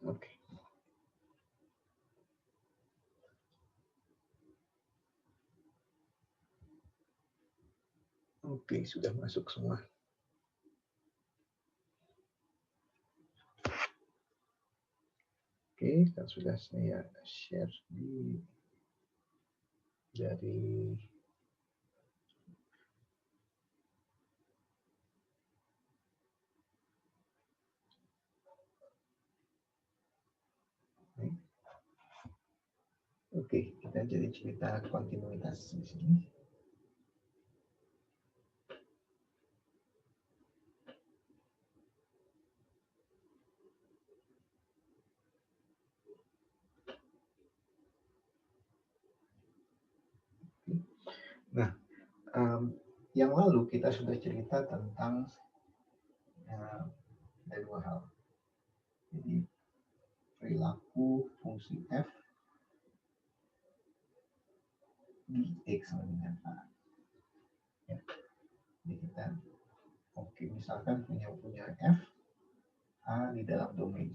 Oke. Oke, sudah masuk semua. Oke, kan sudah saya share dari Oke, kita jadi cerita kontinuitas di sini. Nah, yang lalu kita sudah cerita tentang ada dua hal. Jadi perilaku fungsi f di x sama dengan a. Ya. Jadi kita misalkan punya f a di dalam domain.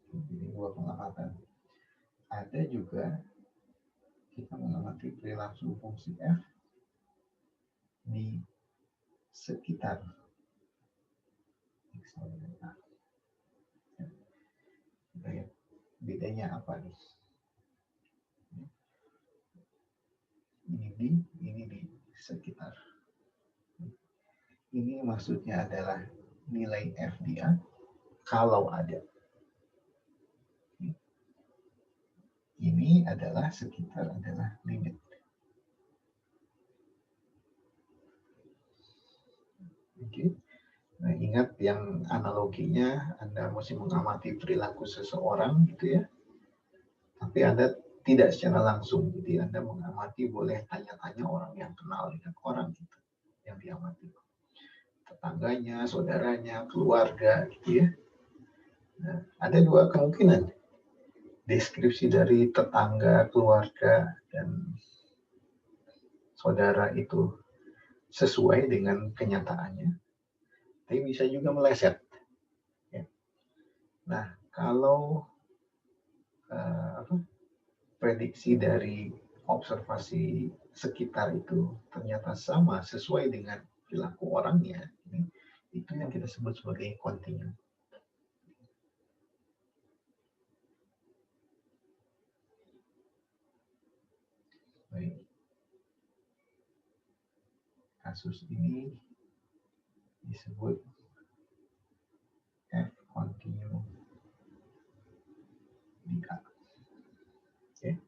Jadi dua pengamatan. Ada juga kita mengamati perilaku fungsi f di sekitar x sama dengan a. Kita lihat bedanya apa nih? Ini di sekitar. Ini maksudnya adalah nilai f di a kalau ada. Ini adalah sekitar adalah limit. Oke. Nah, ingat yang analoginya Anda mesti mengamati perilaku seseorang gitu ya. Tapi Anda tidak secara langsung, jadi Anda mengamati boleh tanya-tanya orang yang kenal dengan orang gitu yang diamati. Tetangganya, saudaranya, keluarga gitu ya. Nah, ada dua kemungkinan. Deskripsi dari tetangga, keluarga, dan saudara itu sesuai dengan kenyataannya. Tapi bisa juga meleset. Ya. Nah, kalau prediksi dari observasi sekitar itu ternyata sama sesuai dengan perilaku orangnya, itu yang kita sebut sebagai kontinu. Baik. Kasus ini disebut F kontinu di A. Oke.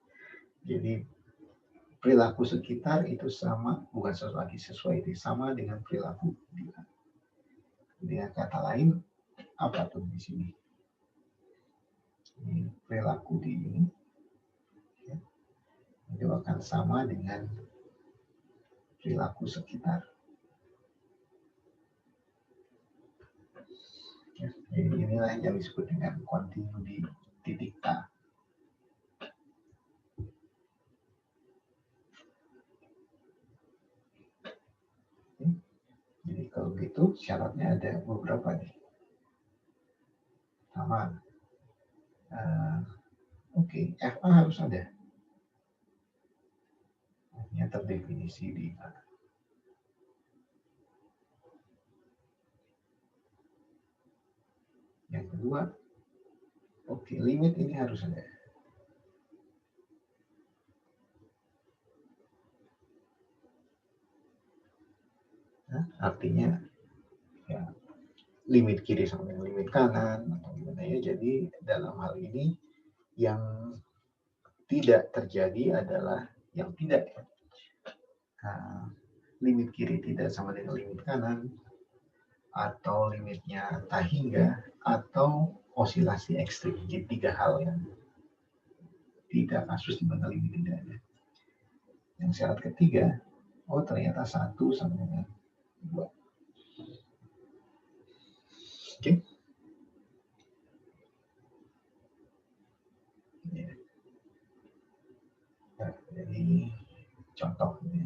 Jadi perilaku sekitar itu sama, bukan sesuai, itu sama dengan perilaku di A. Dengan kata lain, apa tuh di sini? Ini perilaku di ini ya, itu akan sama dengan perilaku sekitar. Ya, jadi inilah yang disebut dengan kontinu di titik A. Jadi kalau gitu syaratnya ada beberapa nih. Pertama, FA harus ada. Artinya terdefinisi di A. Yang kedua, limit ini harus ada. Nah, artinya ya limit kiri sama dengan limit kanan atau gimana ya. Jadi dalam hal ini yang tidak terjadi adalah yang tidak limit kiri tidak sama dengan limit kanan, atau limitnya tak hingga, atau osilasi ekstrim. Jadi tiga hal yang tidak kasus di mana limit tidak ada. Yang syarat ketiga, ternyata 1 sama dengan 2. Oke. Ya. Nah, jadi contoh ini.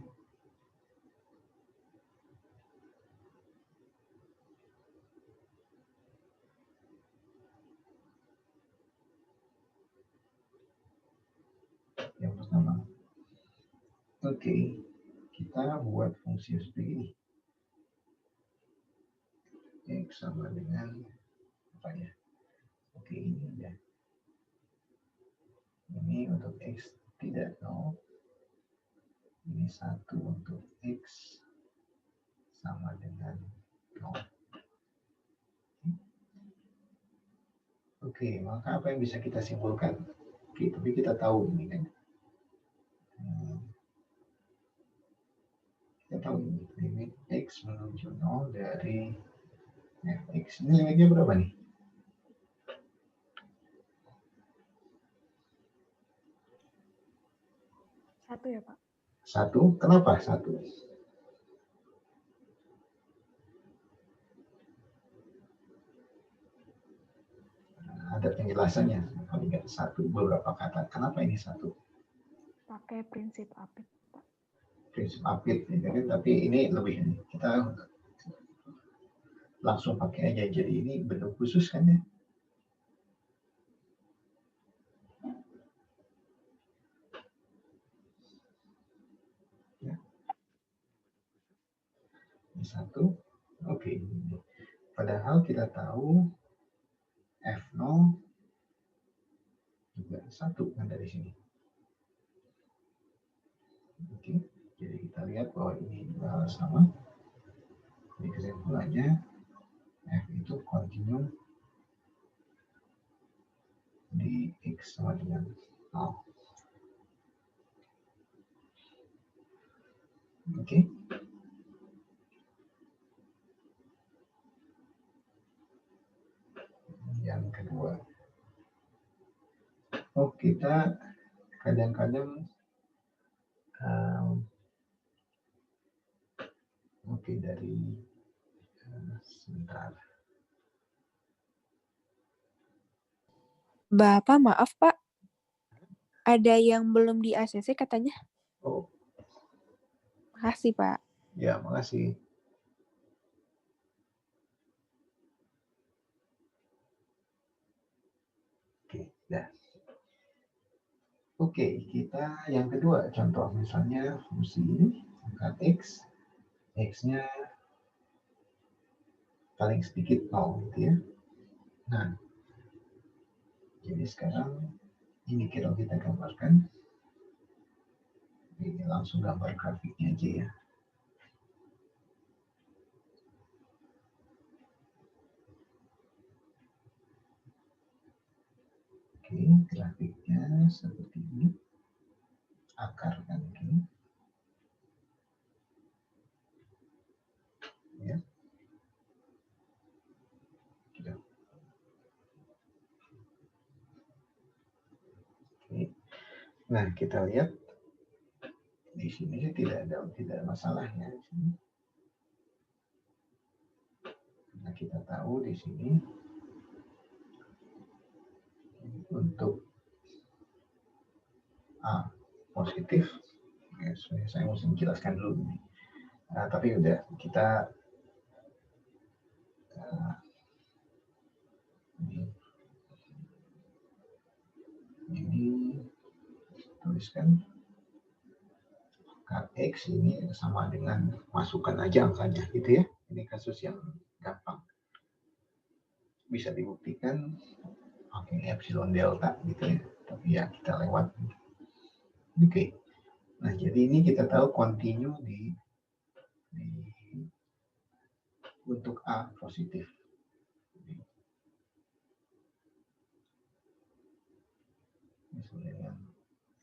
Oke, kita buat fungsi seperti ini. X sama dengan apa ya? Oke, ini ya. Ini untuk X tidak 0. Ini 1 untuk X sama dengan 0. Oke, maka apa yang bisa kita simpulkan? Oke, tapi kita tahu ini kan. Kita tahu ini limit X menuju 0 dari Fx. Ini limitnya berapa nih? 1 ya, Pak? 1. Kenapa 1? Ada penjelasannya. Paling nggak 1 beberapa kata. Kenapa ini 1? Pakai prinsip apit, Pak. Prinsip apit, ya kan? Tapi ini lebih ini. Kita langsung pakai aja. Jadi ini bentuk khusus kan ya? Ini 1. Oke. Padahal kita tahu F0 juga 1 kan dari sini. Oke. Jadi kita lihat bahwa ini sama. Jadi kesimpulannya F itu kontinu di X sama dengan 0. Oke. Yang kedua. Oh, kita kadang-kadang oke, dari sebentar. Bapak, maaf Pak. Ada yang belum di ACC katanya. Oh, Makasih Pak. ya, makasih. Oke, dah. Oke, kita yang kedua contoh misalnya fungsi ini angkat X, X-nya paling sedikit 0 gitu ya. Nah, jadi sekarang ini kita gambarkan. Ini langsung gambar grafiknya aja ya. Oke, grafiknya seperti ini. Akar kan gini. Ya. Oke. Nah, kita lihat di sini tidak ada masalahnya di sini. Nah, kita tahu di sini untuk A positif, ya, saya mesti menjelaskan dulu ini. Nah, tapi udah kita ini tuliskan X ini sama dengan masukkan aja angkanya gitu ya. Ini kasus yang gampang. Bisa dibuktikan pakai epsilon delta gitu ya. Tapi ya kita lewat. Oke. Nah, jadi ini kita tahu kontinu di untuk A positif. Misalnya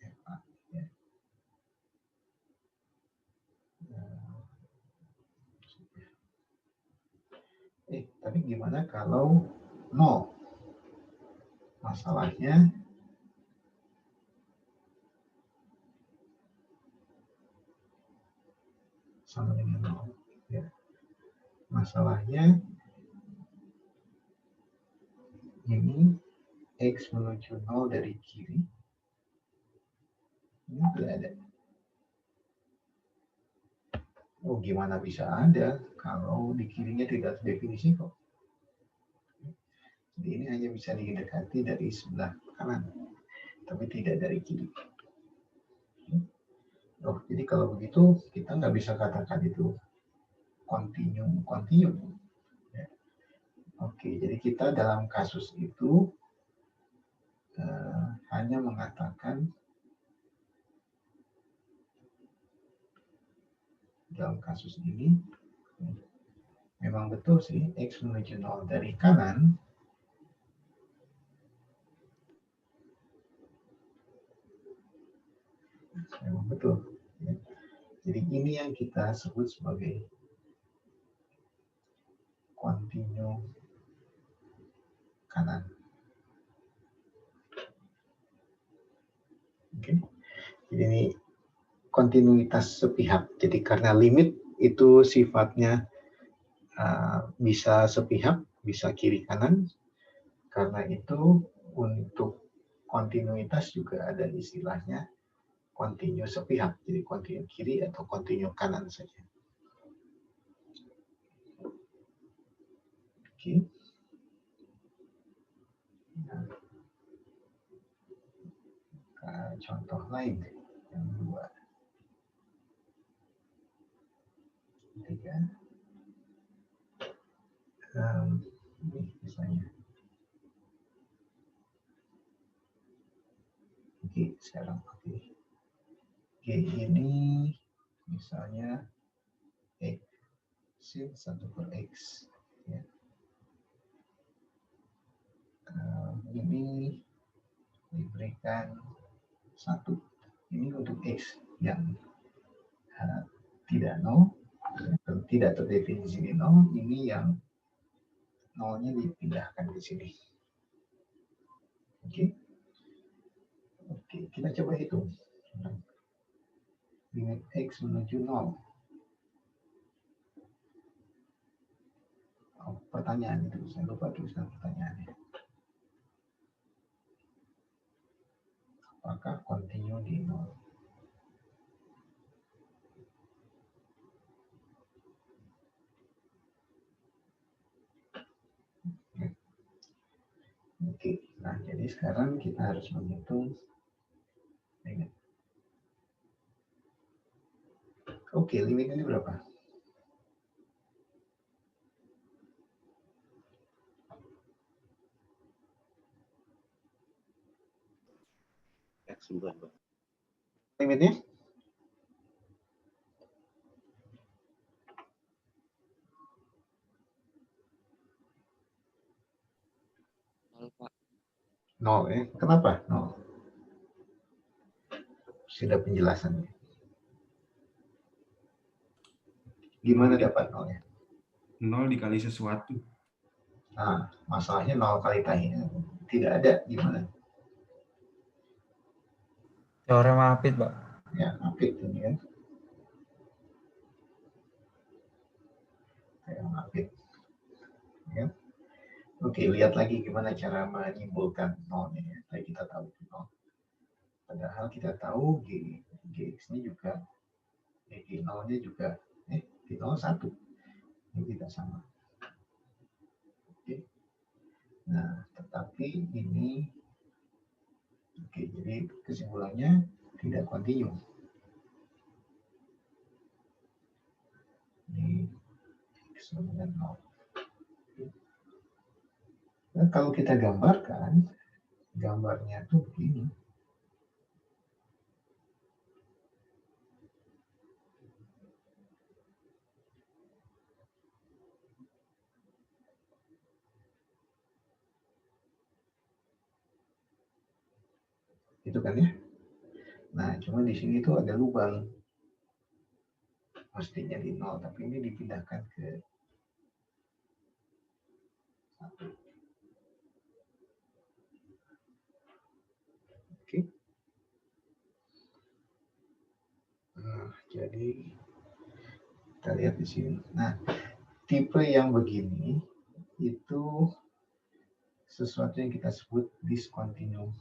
FA ya. Tapi gimana kalau 0? Masalahnya sama dengan 0 ya. Masalahnya ini X menuju 0 dari kiri ini tidak ada. Oh, gimana bisa ada kalau di kirinya tidak terdefinisi kok. Jadi ini hanya bisa didekati dari sebelah kanan, tapi tidak dari kiri. Oh, jadi kalau begitu kita nggak bisa katakan itu continuum. Ya. Oke, jadi kita dalam kasus itu hanya mengatakan dalam kasus ini memang betul sih X menuju 0 dari kanan memang betul. Ya. Jadi ini yang kita sebut sebagai continuum kanan. Oke. Jadi ini kontinuitas sepihak. Jadi karena limit itu sifatnya bisa sepihak, bisa kiri kanan. Karena itu untuk kontinuitas juga ada istilahnya kontinu sepihak. Jadi kontinu kiri atau kontinu kanan saja. Oke. Nah, contoh lain yang kedua. 3. Ini misalnya. Oke, sekarang oke. Oke, ini misalnya sin 1/x. Ya. Ini diberikan 1. Ini untuk x yang tidak 0, tidak terdefinisi di 0. Ini yang 0-nya dipindahkan ke sini. Oke. Oke, kita coba hitung. Limit x menuju 0. Oh, pertanyaan itu, saya lupa tuliskan pertanyaannya. Apakah continue di 0? Oke, nah jadi sekarang kita harus menghitung limit. Oke, limit ini berapa? Limitnya? Pak. 0 ya. Kenapa 0? Sudah penjelasannya. Gimana dapat 0-nya? 0 dikali sesuatu. Nah, masalahnya 0 kali tanya tidak ada. Gimana? Teorem Apit, Pak. Ya, apit ini kan. Teorem apit. Ya. Oke, lihat lagi gimana cara menyimpulkan 0-nya. Ya. Tadi kita tahu itu 0. Padahal kita tahu Gx-nya juga, G0-nya juga, G0 1. Ini tidak sama. Oke. Nah, tetapi ini, oke, jadi kesimpulannya tidak kontinu. Ini X dengan 0. Nah, kalau kita gambarkan, gambarnya tuh begini. Itu kan ya. Nah, cuma di sini tuh ada lubang. Mestinya di 0, tapi ini dipindahkan ke 1. Oke. Nah, jadi kita lihat di sini. Nah, tipe yang begini itu sesuatu yang kita sebut discontinuum.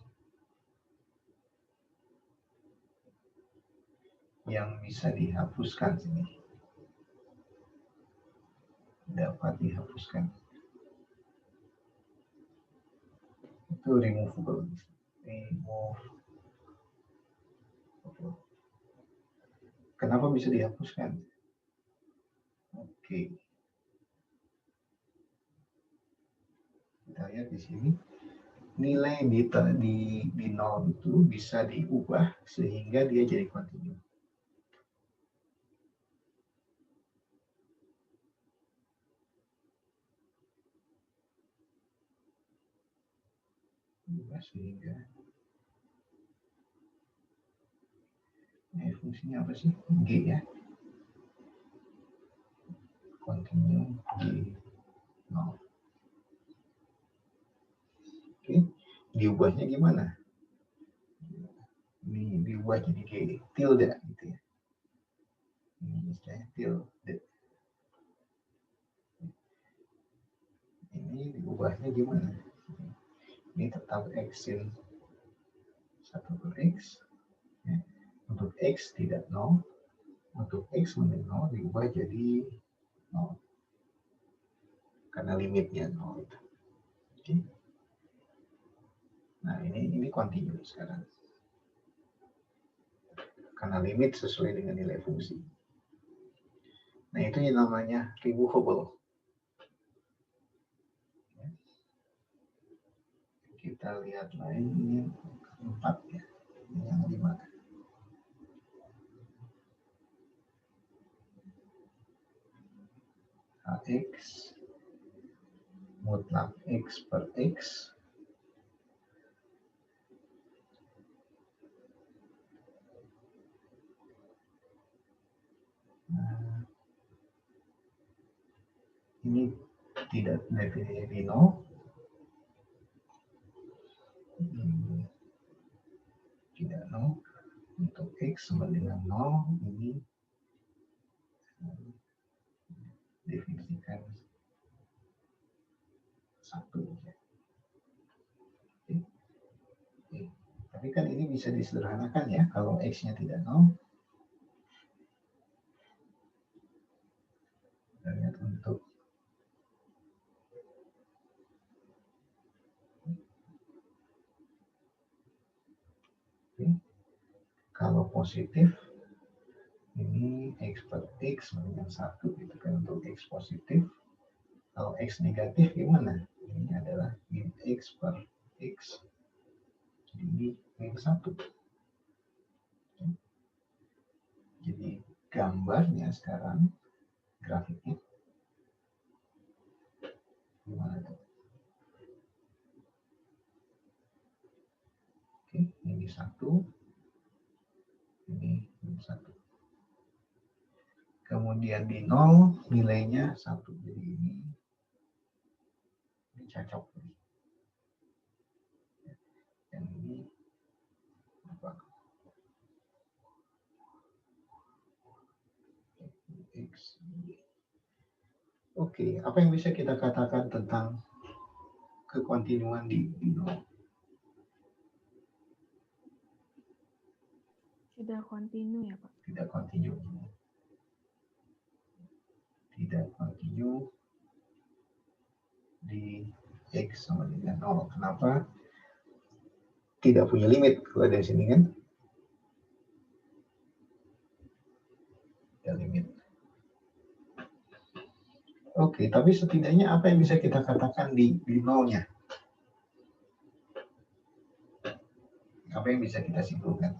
Yang bisa dihapuskan sini. Dapat dihapuskan. Itu removable. Removable. Kenapa bisa dihapuskan? Oke. Kita lihat di sini. Nilai di 0 itu bisa diubah sehingga dia jadi kontinu. Ubah sehingga fungsinya apa sih? G ya. Continue G 0. Oke, diubahnya gimana? Ini diubah jadi G tilde gitu ya. Ini istilahnya tilde. Ini diubahnya gimana? Ini tetap X-in 1 per X. Ya. Untuk X tidak 0. Untuk X menjadi 0 diubah jadi 0. Karena limitnya 0 itu. Oke. Nah, ini continue sekarang. Karena limit sesuai dengan nilai fungsi. Nah, itu yang namanya removable. Kita lihat lain, ini 4 ya. Ini yang 5. X mutlak X per X ini tidak definisi di 0. Tidak 0. Untuk X sama dengan 0 ini definisikan 1. Tapi kan ini bisa disederhanakan ya, kalau X-nya tidak 0. Kita lihat untuk kalau positif ini X per X dengan 1 gitu kan untuk X positif. Kalau X negatif gimana? Ini adalah min X per X. Jadi min 1. Jadi gambarnya sekarang, grafiknya gimana tuh? Oke, ini 1. Ini min 1. Kemudian di 0 nilainya 1. Jadi ini cocok. Dan ini apa? X. Oke, apa yang bisa kita katakan tentang kekontinuan di 0? Tidak kontinu ya, Pak? Tidak kontinu. Tidak kontinu di X sama dengan 0. Kenapa? Tidak punya limit kalau dari sini kan? Ada limit. Oke, tapi setidaknya apa yang bisa kita katakan di 0-nya? Apa yang bisa kita simpulkan?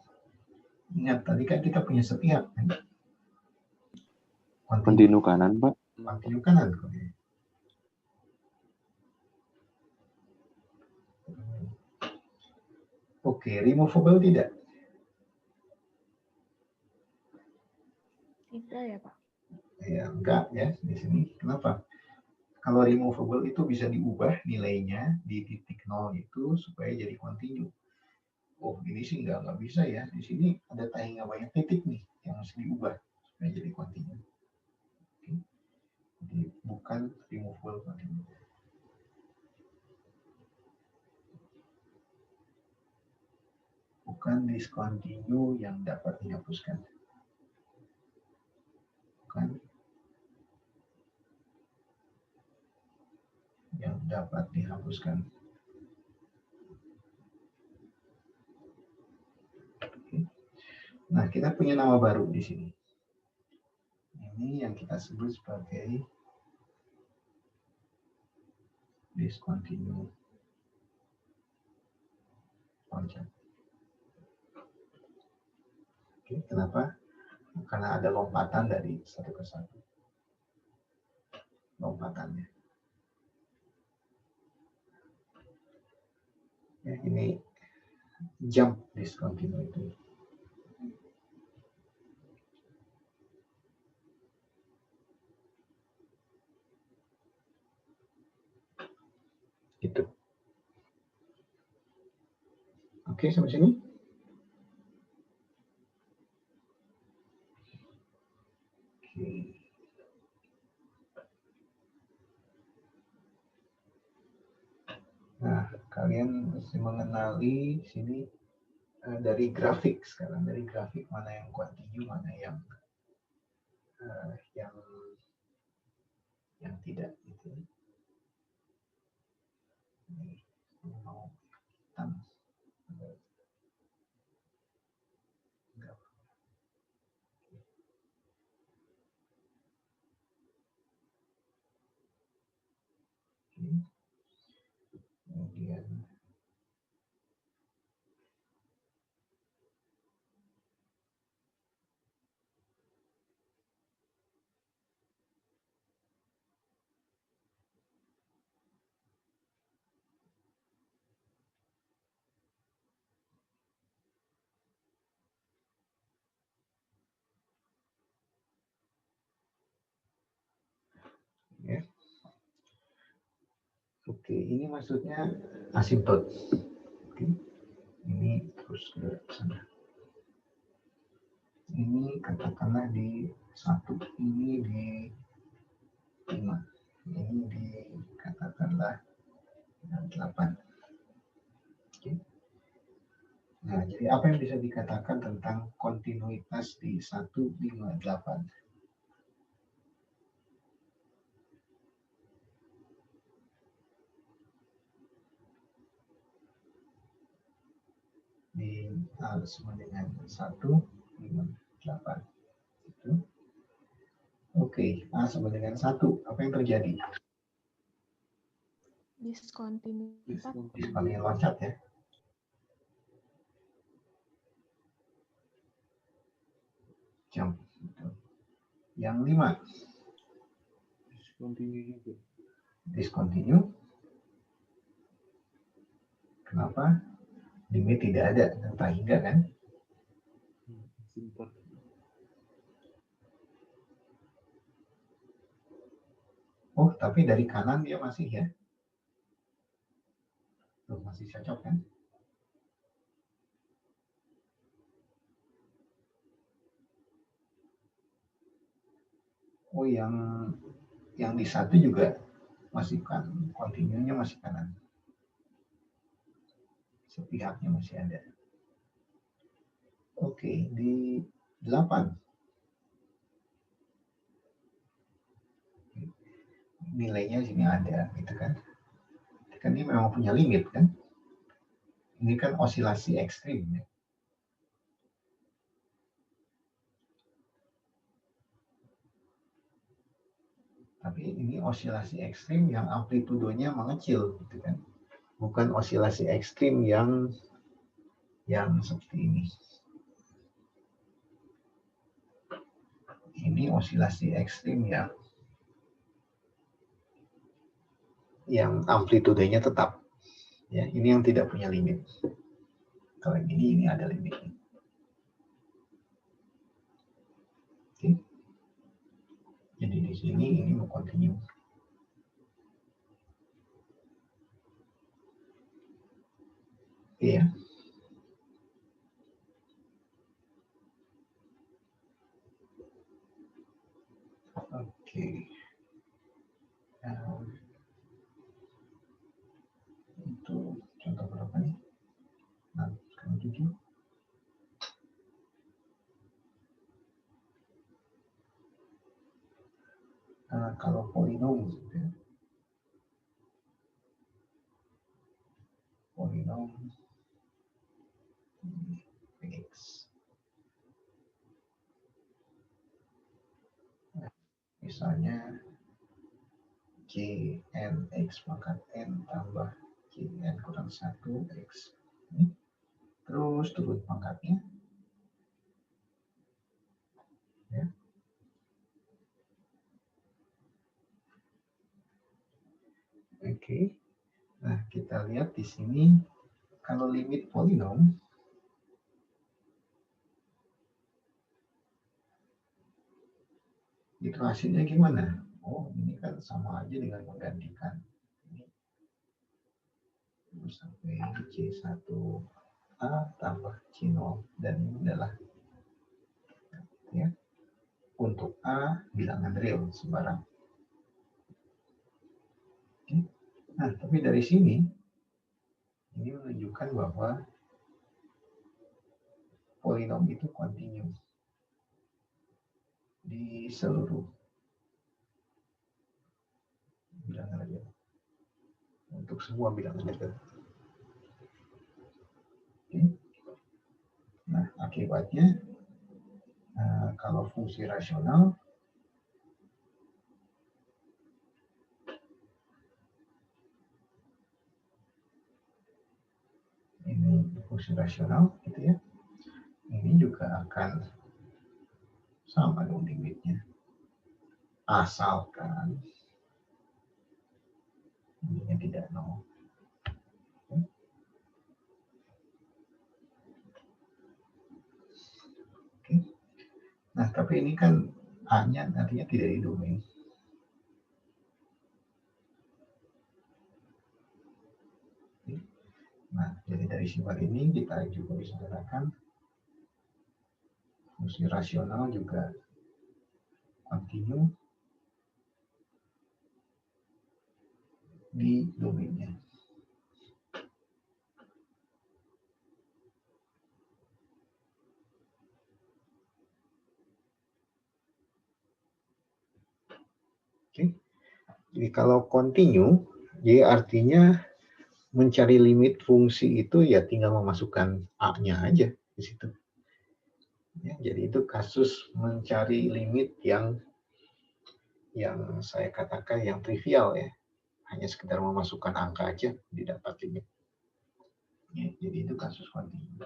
Ingat, tadi kan kita punya sepihak. Kan? Kontinu kanan, Pak. Kontinu kanan. Oke, removable tidak? Tidak ya, Pak? Ya, enggak ya di sini. Kenapa? Kalau removable itu bisa diubah nilainya di titik 0 itu supaya jadi kontinu. Oh, ini sih nggak bisa ya. Di sini ada tayangnya banyak titik nih yang harus diubah supaya jadi kontinu. Oke. Jadi bukan removable kontinu. Bukan discontinue yang dapat dihapuskan. Bukan yang dapat dihapuskan. Nah, kita punya nama baru di sini. Ini yang kita sebut sebagai discontinue loncat. Oke, kenapa? Karena ada lompatan dari satu ke satu. Lompatannya. Ya, ini jump discontinuity. Gitu. Oke, sampai sini. Oke. Nah, kalian mesti mengenali sini dari grafik sekarang, dari grafik mana yang continue, mana yang tidak gitu. Ini mau hitam. Kemudian ya. Oke, ini maksudnya asymptot. Oke. Ini terus ke sana. Ini katakanlah di 1, ini di 5. Ini di katakanlah 8. Oke. Nah, jadi apa yang bisa dikatakan tentang kontinuitas di 1, 5, 8? Di sama dengan 1, 5, 8. Gitu. Oke, A sama dengan 1. Apa yang terjadi? Discontinue. Discontinue loncat ya. Jump. Gitu. Yang 5. Discontinue juga. Discontinue. Kenapa? Limit tidak ada tanpa hingga kan? Simpan. Oh, tapi dari kanan dia masih ya. Tuh, masih cocok kan? Oh, yang di 1 juga masih kan, kontinunya masih kanan. Sepihaknya masih ada. Oke, di 8. Nilainya sini ada, gitu kan. Kan dia memang punya limit kan. Ini kan osilasi ekstrim ya. Tapi ini osilasi ekstrim yang amplitudonya mengecil, gitu kan. Bukan osilasi ekstrim yang seperti ini. Ini osilasi ekstrim yang amplitudenya tetap. Ya, ini yang tidak punya limit. Kalau ini ada limitnya. Oke. Jadi di sini ini mau continue. Iya. Oke. Itu contoh berapa nih? 6, 7. Kalau polinom gitu ya. Polinom X. misalnya Jn X pangkat N tambah Jn kurang 1 X. Terus turun pangkatnya. Ya. Oke. Nah, kita lihat di sini kalau limit polinom itu hasilnya gimana? Oh, ini kan sama aja dengan menggantikan ini sampai C1A tambah C0 dan ini adalah ya untuk A bilangan real sembarang. Oke. Nah, tapi dari sini ini menunjukkan bahwa polinom itu kontinu di seluruh bilangan real. Untuk semua bilangan real. Oke. Nah, akibatnya kalau fungsi rasional ini fungsi rasional gitu ya, ini juga akan sama dong limitnya, asalkan ini tidak nol. Oke. Nah, tapi ini kan A-nya artinya tidak di domain. Nah, jadi dari sifat ini kita juga bisa katakan fungsi rasional juga kontinu di domainnya. Oke. Jadi kalau kontinu, jadi artinya mencari limit fungsi itu ya tinggal memasukkan A-nya aja di situ. Ya, jadi itu kasus mencari limit yang saya katakan yang trivial ya. Hanya sekedar memasukkan angka aja didapat limit. Ya, jadi itu kasus kontinu.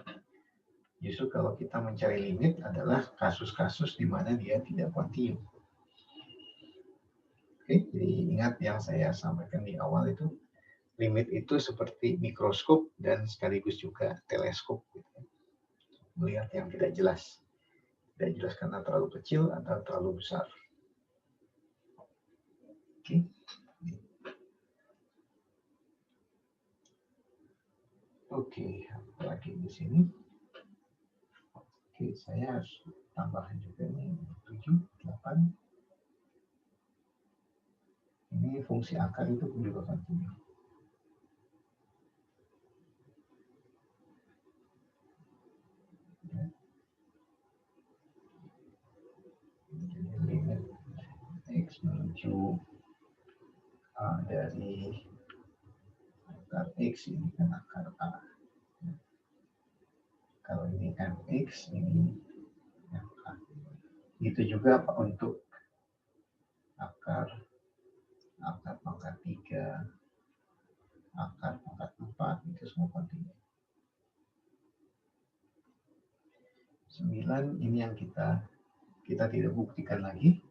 Justru kalau kita mencari limit adalah kasus-kasus di mana dia tidak kontinu. Oke, jadi ingat yang saya sampaikan di awal itu, limit itu seperti mikroskop dan sekaligus juga teleskop. Melihat yang tidak jelas. Tidak jelas karena terlalu kecil atau terlalu besar. Oke. Oke, apalagi di sini. Oke, saya harus tambahkan juga nih 7, 8. Ini fungsi akar itu juga kontinu. Ya. Jadi limit X menuju A dari akar X ini kan akar A. Kalau ini MX, ini MA. Itu juga untuk akar pangkat 3, akar pangkat 4, itu semua kontinu. 9 ini yang kita tidak buktikan lagi.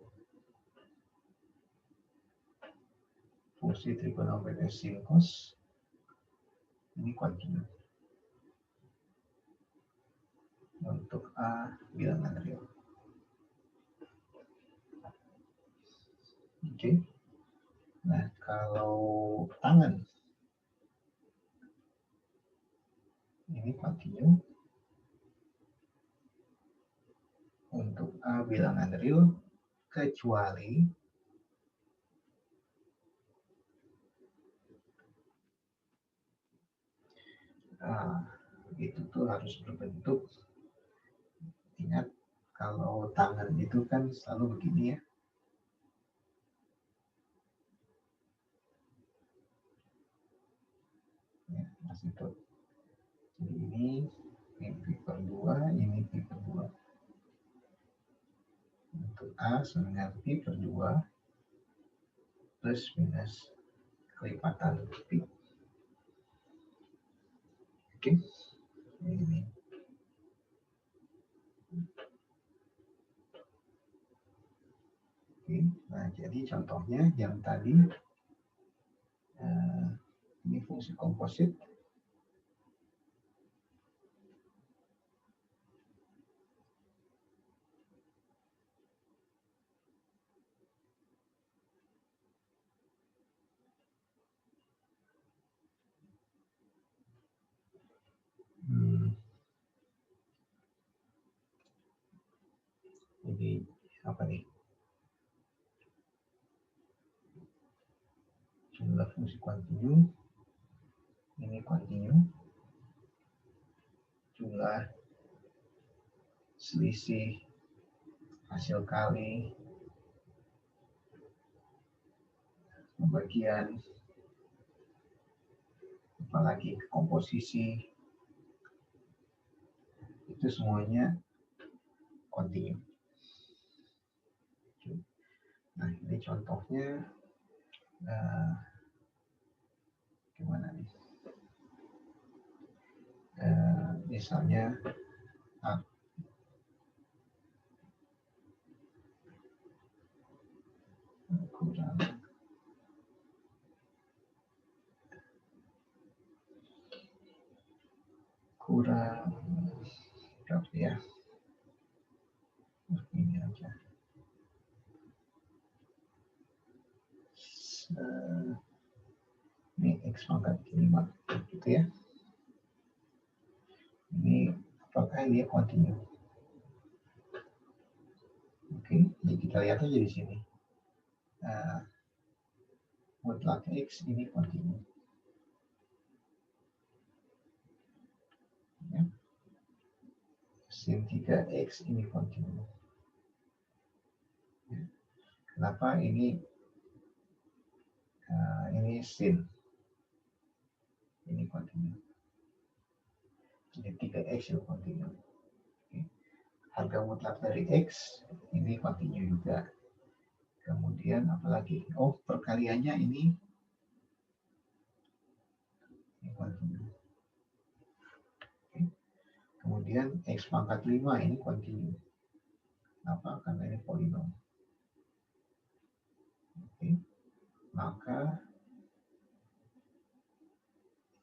Fungsi trigonometris sin cos ini kontinu. Untuk A bilangan real. Oke. Nah, kalau tangan ini kontinu untuk A bilangan real kecuali itu tuh harus berbentuk, ingat kalau tangan itu kan selalu begini ya. Ya, masih itu. Jadi ini pi per 2, ini pi per 2. Untuk A sama dengan P per 2 plus minus kelipatan P. Oke, ini. Oke, nah jadi contohnya yang tadi ini fungsi komposit. Jadi apa nih? Jumlah fungsi kontinu, ini kontinu, jumlah selisih hasil kali pembagian, apalagi komposisi, itu semuanya kontinu. Nah ini contohnya gimana nih? Misalnya kurang berapa ya? Ini aja. Ini X pangkat 5 gitu ya. Ini apakah dia kontinu? Oke, jadi kita lihat aja di sini. Mutlak X ini kontinu. Ya. Sin 3X ini kontinu. Ya. Kenapa ini sin? Ini kontinu. Jadi 3X itu kontinu. Oke. Harga mutlak dari X ini kontinu juga. Kemudian apalagi? Oh, perkaliannya ini kontinu. Oke. Kemudian X pangkat 5 ini kontinu. Kenapa? Karena ini polinom. Oke. Maka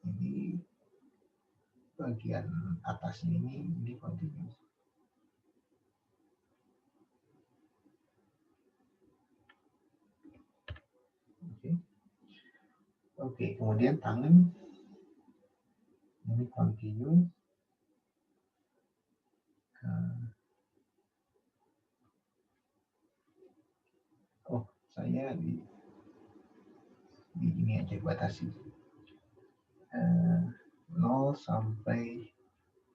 ini bagian atasnya ini kontinu. Oke, kemudian tangan ini kontinu. Oh, saya di ini aja batasi 0 sampai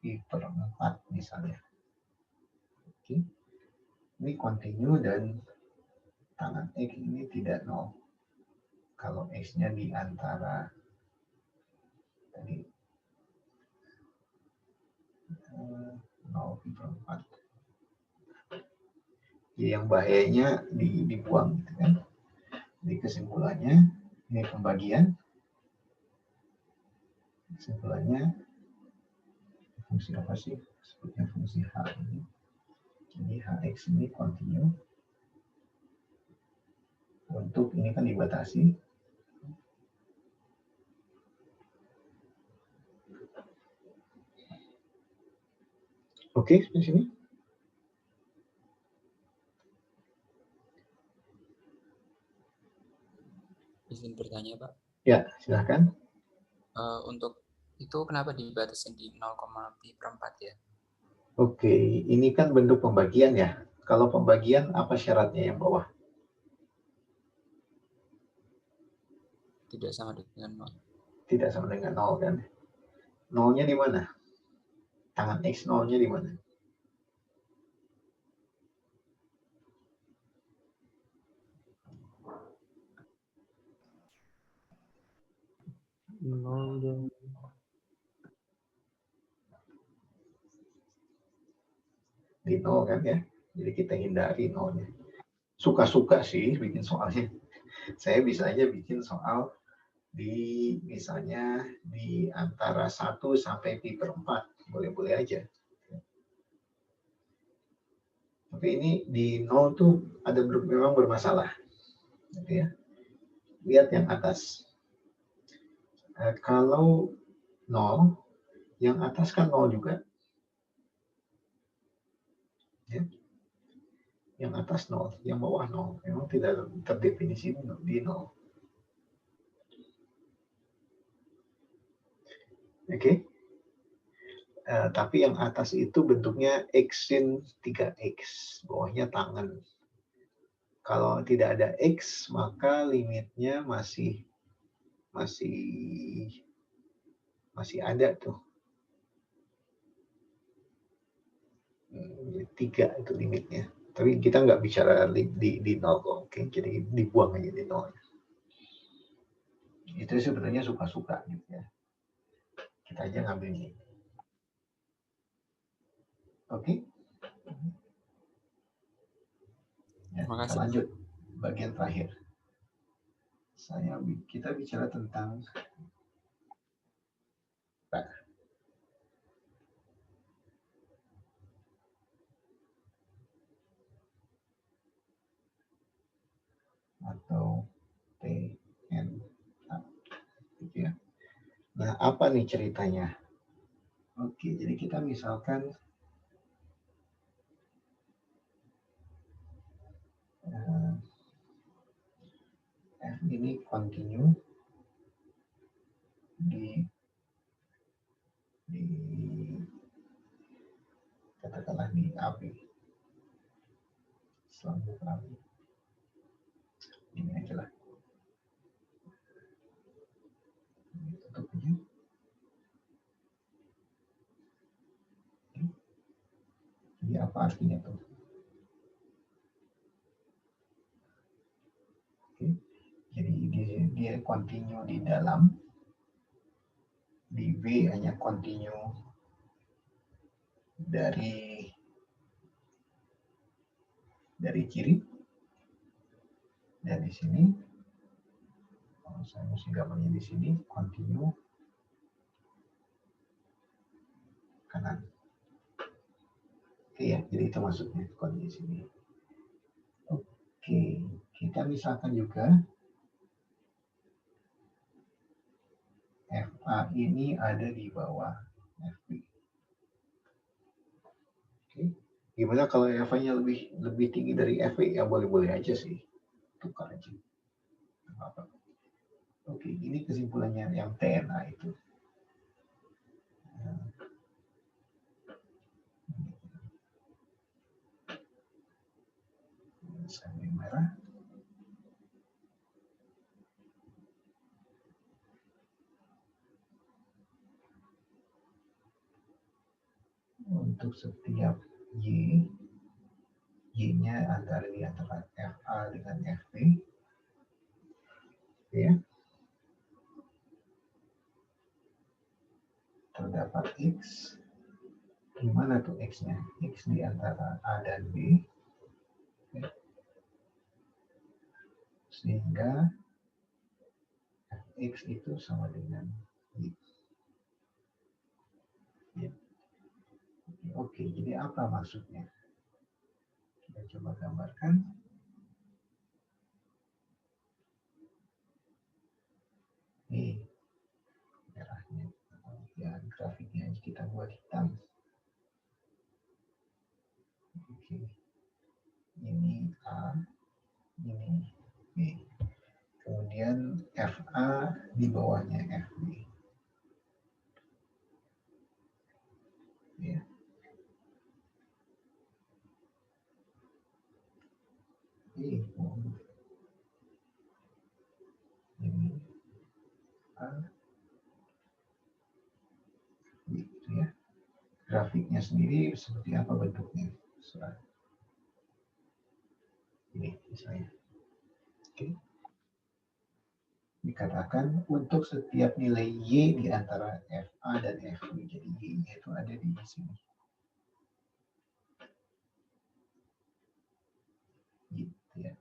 pi per 4 misalnya. Oke, ini kontinu dan tangan X ini tidak 0. Kalau X-nya di antara tadi 0 pi per 4. Jadi yang bahayanya dibuang gitu kan. Jadi kesimpulannya ini pembagian. Kesimpulannya fungsi apa sih? Sebutnya fungsi H ini. Jadi Hx ini kontinu. Untuk ini kan dibatasi. Oke, di sini. Izin bertanya, Pak. Ya, silahkan. Untuk itu kenapa dibatasi di 0, pi per 4 ya? Oke, ini kan bentuk pembagian ya. Kalau pembagian apa syaratnya yang bawah? Tidak sama dengan 0. Tidak sama dengan 0 kan? Nolnya di mana? Tangan X nolnya di mana? Di 0 kan ya? Jadi kita hindari nolnya. suka-suka sih bikin soalnya. Saya bisa aja bikin soal misalnya di antara 1 sampai pi per 4. Boleh-boleh aja. Tapi ini di 0 tuh memang bermasalah. Gitu ya. Lihat yang atas. Kalau 0, yang atas kan 0 juga. Ya. Yang atas 0, yang bawah 0. Memang tidak terdefinisi di 0. Oke. Tapi yang atas itu bentuknya X sin 3X. Bawahnya tangan. Kalau tidak ada X, maka limitnya masih ada tuh. 3 itu limitnya. Tapi kita nggak bicara di 0 kok. Oke, jadi dibuang aja di 0. Itu sebenarnya suka-suka gitu ya. Kita aja ngambil ini. Oke. Ya, Terima kita kasih. lanjut bagian terakhir. Kita bicara tentang atau TN gitu ya. Nah, apa nih ceritanya? Oke, jadi kita misalkan F ini continue di katakanlah di AB. Selalu AB. Ini aja lah. Tutup aja. Jadi apa artinya tuh? Oke. Jadi dia continue di dalam, di B hanya continue dari kiri, dan di sini saya mesti gambarnya di sini continue kanan. Oke ya, jadi itu maksudnya continue di sini. Oke, kita misalkan juga FA ini ada di bawah FB. Oke. Gimana kalau FA-nya lebih tinggi dari FB? Ya boleh-boleh aja sih. Tukar aja. Apa? Oke, ini kesimpulannya yang TNA itu. Sampai merah. Untuk setiap Y-nya di antara FA dengan FB. Ya. Terdapat X. Gimana tuh X-nya? X di antara A dan B. Ya. Sehingga X itu sama dengan Y. Ya. Oke, jadi apa maksudnya? Kita coba gambarkan. Nih, merahnya. Ya, grafiknya kita buat hitam. Oke. Ini A, ini B. Kemudian FA di bawahnya FB. Ya. Ini A, B, ya. Grafiknya sendiri seperti apa bentuknya? Ini misalnya. Oke. Dikatakan untuk setiap nilai Y di antara FA dan FB. Jadi Y-nya itu ada di sini. Gitu. Ya.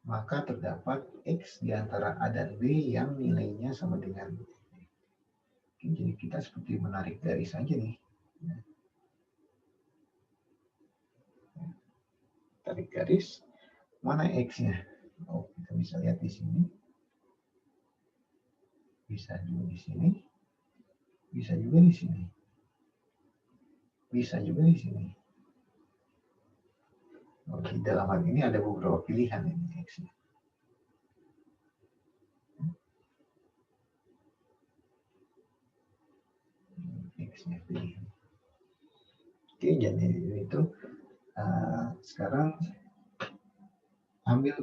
Maka terdapat X di antara A dan B yang nilainya sama dengan. Jadi kita seperti menarik garis saja nih. Tarik garis, mana X-nya? Oh, kita bisa lihat di sini. Bisa juga di sini. Bisa juga di sini. Bisa juga di sini. Oh, di dalam hal ini ada beberapa pilihan ini X-nya. X-nya pilihan. Oke, jadi itu sekarang ambil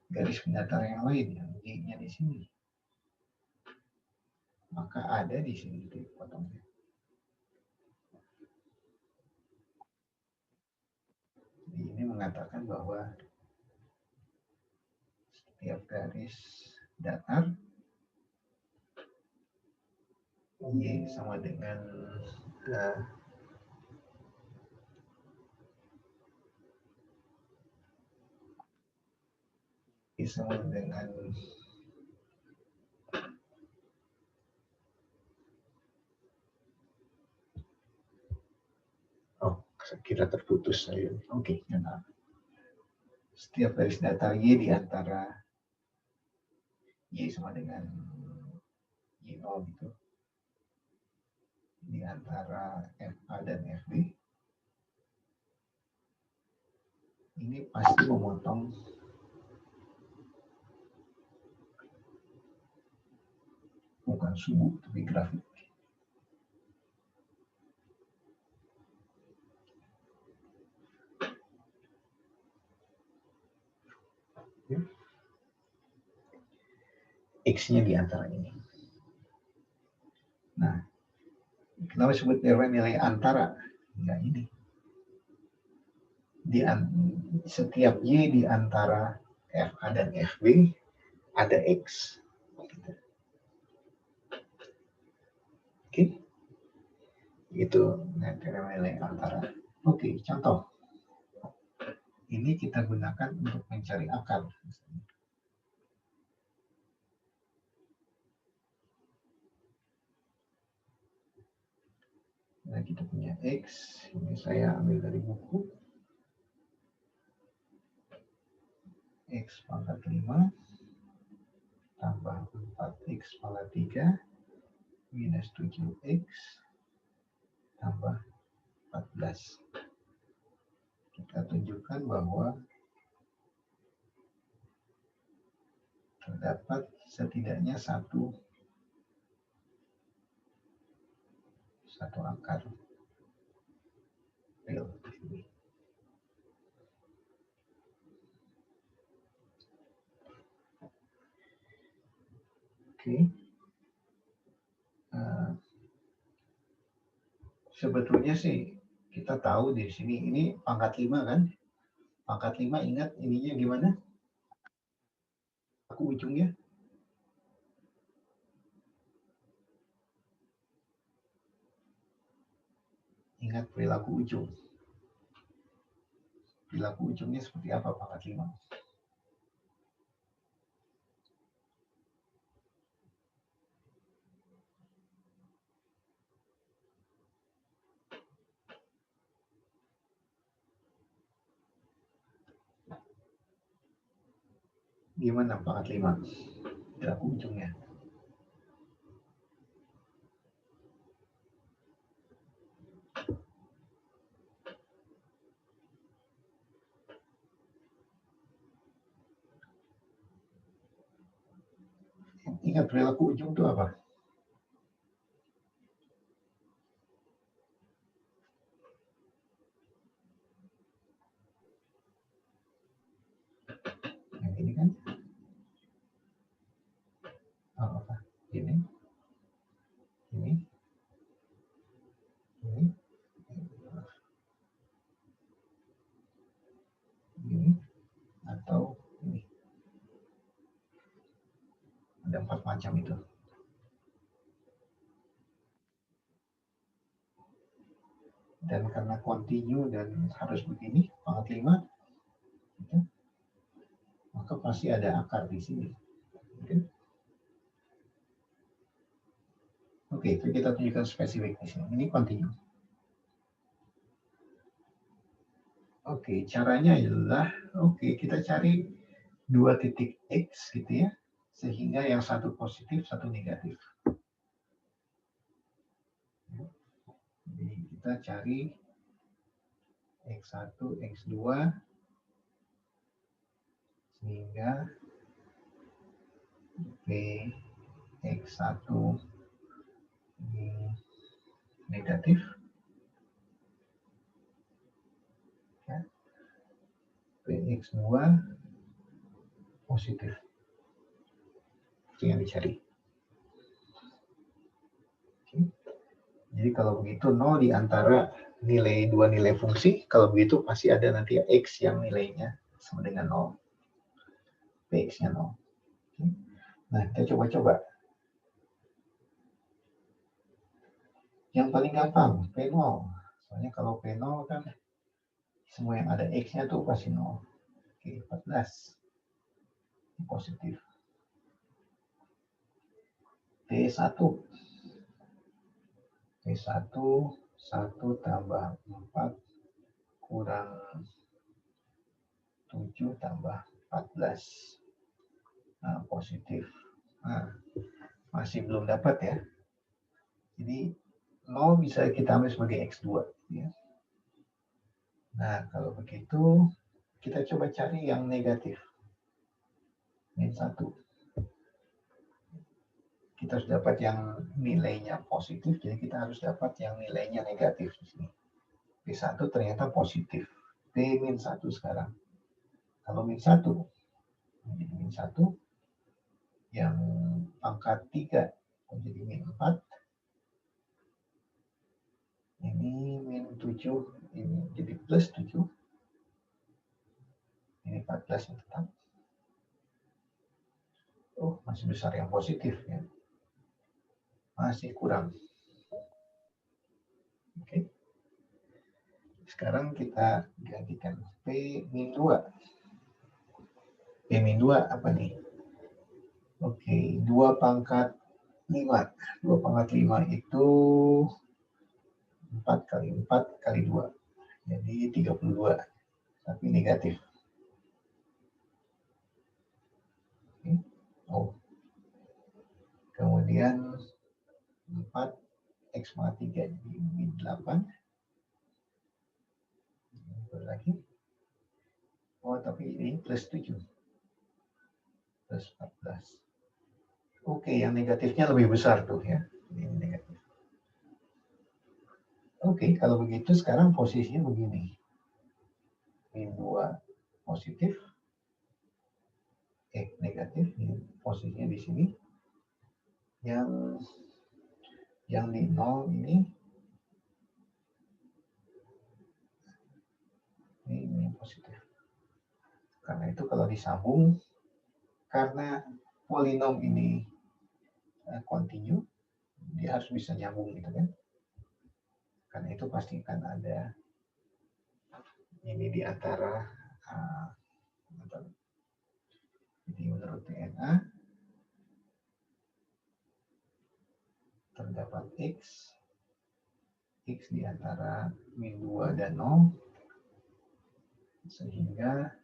garis pendatar yang lain yang Y-nya di sini. Maka ada di sini potongnya. Jadi ini mengatakan bahwa setiap garis datar Y sama dengan Y sama dengan saya kira terputus. Oke, nah. Setiap garis datar Y di antara Y sama dengan Y0 gitu. Di antara FA dan FB. Ini pasti memotong bukan subuh tapi grafik. X-nya di antara ini. Nah, kenapa disebut nilai antara? Ya ini. Setiap Y di antara FA dan FB ada X. Oke. Itu nilai antara. Oke, contoh. Ini kita gunakan untuk mencari akar. Nah, kita punya X, ini saya ambil dari buku. X pangkat 5 tambah 4X pangkat 3 minus 7X tambah 14. Kita tunjukkan bahwa terdapat setidaknya satu akar real. Oke. Sebetulnya sih kita tahu di sini ini pangkat 5 kan? Pangkat 5 ingat ininya gimana? Aku ujungnya. Ingat perilaku ujung. Perilaku ujungnya seperti apa pangkat 5? Gimana pangkat 5? Perilaku ujungnya. Ingat perilaku ujung itu apa? Yang ini kan? Oh, apa? Ini. Ini. Ini. Ini. Atau ini. Ada 4 macam itu. Dan karena continue dan harus begini, pangkat 5, gitu, maka pasti ada akar di sini. Oke, itu kita tunjukkan spesifik di sini. Ini continue. Oke, caranya adalah, kita cari 2 titik X gitu ya, sehingga yang satu positif, satu negatif. Jadi kita cari X1, X2, sehingga P X1 ini negatif, ya. Px2 positif. Itu yang dicari. Oke. Jadi kalau begitu 0 di antara nilai 2 nilai fungsi, kalau begitu pasti ada nanti x yang nilainya sama dengan 0. Px-nya 0. Oke. Nah, kita coba-coba. Yang paling gampang, P0. Soalnya kalau P0 kan semua yang ada X-nya tuh pasti 0. Oke, 14. Positif. P1. P1, 1 tambah 4 kurang 7 tambah 14. Nah, positif. Nah, masih belum dapat ya. Jadi 0 bisa kita ambil sebagai X2. Ya. Nah, kalau begitu, kita coba cari yang negatif. Min 1. Kita harus dapat yang nilainya positif, jadi kita harus dapat yang nilainya negatif di sini. P1 ternyata positif. P-1 sekarang. Kalau min 1, menjadi min 1, yang pangkat 3 menjadi min 4, ini min 7, ini jadi plus 7. Ini 14 yang tetap. Oh, masih besar yang positif ya. Masih kurang. Oke. Sekarang kita gantikan P-2. P-2 apa nih? Oke, 2 pangkat 5. 2 pangkat 5 itu 4 kali 4 kali 2. Jadi 32. Tapi negatif. Oke. Oh. Kemudian 4 X pangkat 3 jadi min 8. Lagi. Oh, tapi ini plus 7. Plus 14. Oke, yang negatifnya lebih besar tuh ya. Ini negatif. Oke, kalau begitu sekarang posisinya begini. Min 2 positif. Negatif. Ini posisinya di sini. Yang di 0 ini positif. Karena itu kalau disambung, karena polinom ini continue, dia harus bisa nyambung gitu kan. Karena itu pasti akan ada ini di antara jadi menurut DNA terdapat X di antara min 2 dan 0, sehingga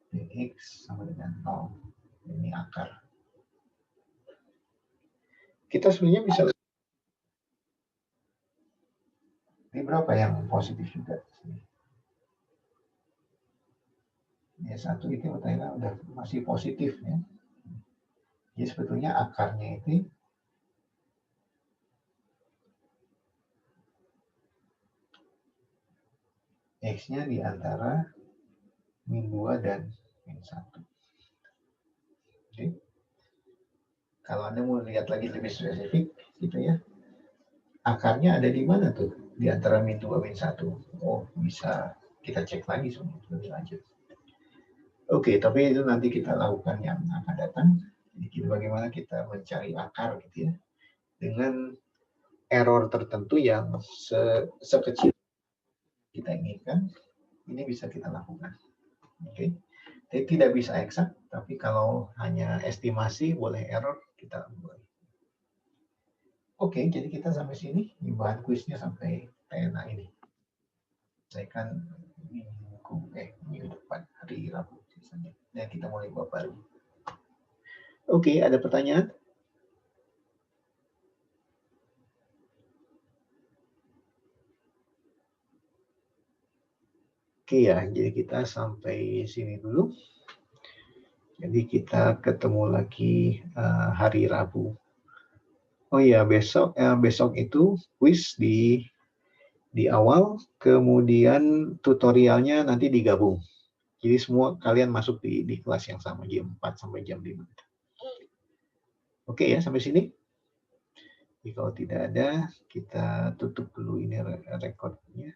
Dx sama dengan 0. Ini akar. Kita sebenarnya bisa ini berapa yang positif juga. Ya, 1 itu ternyata udah masih positif ya. Jadi sebetulnya akarnya itu X-nya di antara min 2 dan min 1. Oke. Kalau Anda mau lihat lagi lebih spesifik, gitu ya. Akarnya ada di mana tuh? Di antara min 2 min 1. Oh, bisa kita cek lagi lebih lanjut. Oke, tapi itu nanti kita lakukan yang akan datang. Jadi bagaimana kita mencari akar gitu ya. Dengan error tertentu yang sekecil kita inginkan, ini bisa kita lakukan. Oke. Jadi tidak bisa eksak, tapi kalau hanya estimasi boleh error, kita boleh. Oke, jadi kita sampai sini, bahan kuisnya sampai TNA ini. Saya kan minggu depan, hari Rabu. Dan kita mulai buat baru. Oke, ada pertanyaan? Oke ya, jadi kita sampai sini dulu. Jadi kita ketemu lagi hari Rabu. Oh iya, besok itu kuis di awal, kemudian tutorialnya nanti digabung. Jadi semua kalian masuk di kelas yang sama, jam 4 sampai jam 5. Oke ya, sampai sini. Jadi kalau tidak ada, kita tutup dulu ini rekodnya.